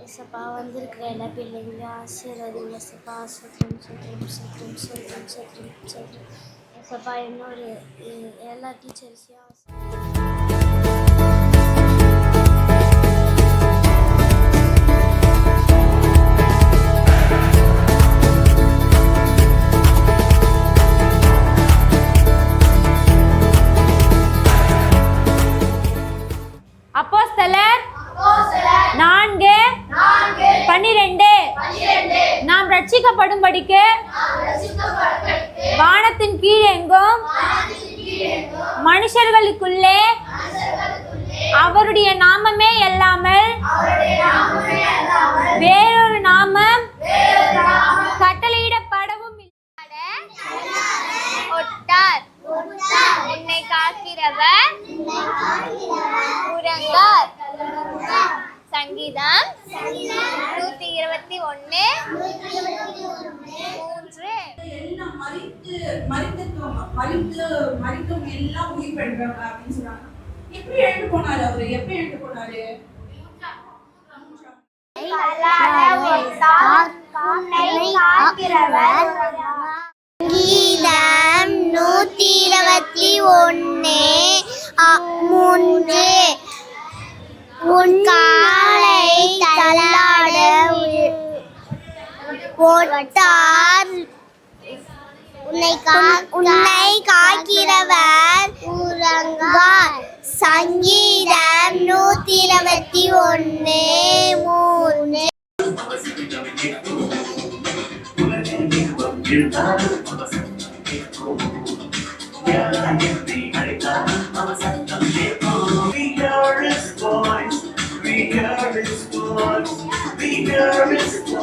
ஏசப்பா வந்திருக்கிற எல்லா பிள்ளைங்களையும் ஆசீர்வதிங்க ஏசப்பா. சத்ரம் சத்ரம் சத்ரம் சத்ரம் சத்ரம் சத்ரம் ஏசப்பா. இன்னொரு எல்லா டீச்சர்ஸையும் அப்போஸ்தலர் 4:12 நாம் ரட்சிக்கப்படும்படிக்கு வானத்தின் கீழ் எங்கும் மனுஷர்களுக்குள்ளே அவருடைய நாமமே அல்லாமல் வேறொரு நாமம் கட்டளையிடப்படவும் ஒட்டார். உன்னை காக்கிறவர் உறங்கார். சங்கீதம் 121:3. எல்லாம் மரித்தவங்க எல்லாம் உயிர் பெற்றவங்க அப்படின்னு சொல்றாங்க. எப்படி எழுந்து போனாரு அவரு? எப்படி எழுந்து போனாரு? சங்கீதம் 121:3. உன் காலை தள்ளாட ஒட்டார். உன்னை காக்கிறவர் உறங்கார். சங்கீதம் 121:3. We hear his voice.